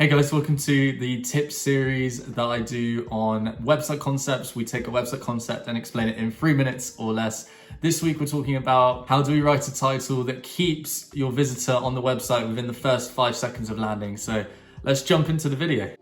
Hey guys, welcome to the tip series that I do on website concepts. We take a website concept and explain it in 3 minutes or less. This week we're talking about how do we write a title that keeps your visitor on the website within the first 5 seconds of landing. So let's jump into the video.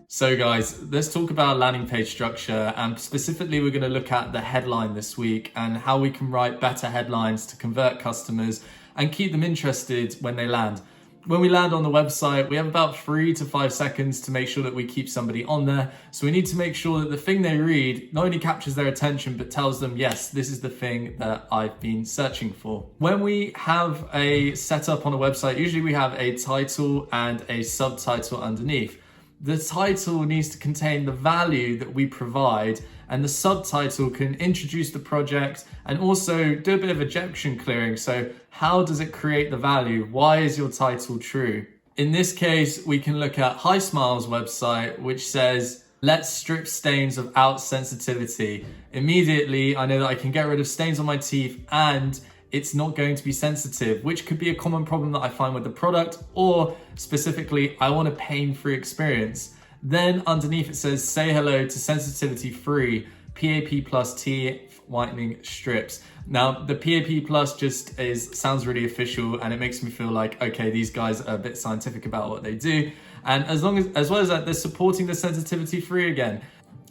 So guys, let's talk about landing page structure, and specifically we're going to look at the headline this week and how we can write better headlines to convert customers and keep them interested when they land. When we land on the website, we have about 3 to 5 seconds to make sure that we keep somebody on there. So we need to make sure that the thing they read not only captures their attention, but tells them, yes, this is the thing that I've been searching for. When we have a setup on a website, usually we have a title and a subtitle underneath. The title needs to contain the value that we provide, and the subtitle can introduce the project and also do a bit of objection clearing. So how does it create the value? Why is your title true? In this case, we can look at HiSmile's website, which says, let's strip stains without sensitivity. Immediately, I know that I can get rid of stains on my teeth and it's not going to be sensitive, which could be a common problem that I find with the product, or specifically, I want a pain-free experience. Then underneath it says, say hello to sensitivity-free PAP plus teeth whitening strips. Now, the PAP plus just sounds really official, and it makes me feel like, okay, these guys are a bit scientific about what they do. And as well as that, they're supporting the sensitivity-free again.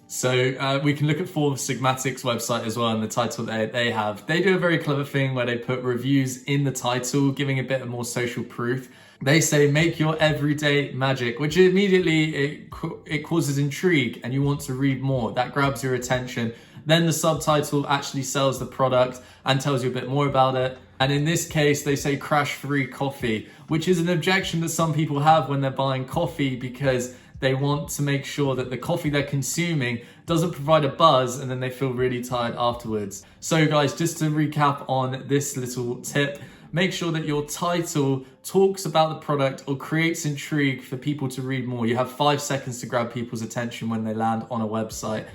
So we can look at sigmatic's website as well, and the title they have. They do a very clever thing where they put reviews in the title, giving a bit of more social proof. They say, make your everyday magic, which immediately it causes intrigue and you want to read more. That grabs your attention. Then the subtitle actually sells the product and tells you a bit more about it. And in this case, they say crash-free coffee, which is an objection that some people have when they're buying coffee, because they want to make sure that the coffee they're consuming doesn't provide a buzz and then they feel really tired afterwards. So guys, just to recap on this little tip, make sure that your title talks about the product or creates intrigue for people to read more. You have 5 seconds to grab people's attention when they land on a website.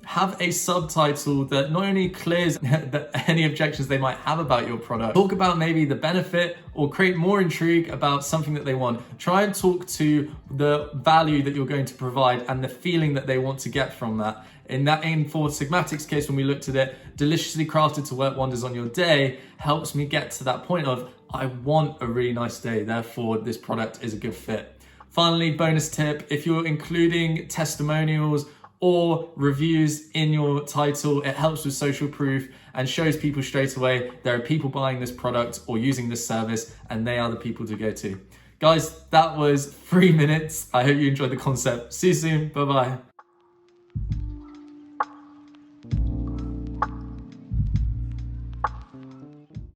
Have a subtitle that not only clears any objections they might have about your product, talk about maybe the benefit or create more intrigue about something that they want. Try and talk to the value that you're going to provide and the feeling that they want to get from that. For sigmatic's case, when we looked at it, deliciously crafted to work wonders on your day helps me get to that point of, I want a really nice day, therefore this product is a good fit. Finally, bonus tip, if you're including testimonials or reviews in your title, it helps with social proof and shows people straight away there are people buying this product or using this service, and they are the people to go to. Guys, that was 3 minutes. I hope you enjoyed the concept. See you soon. Bye-bye.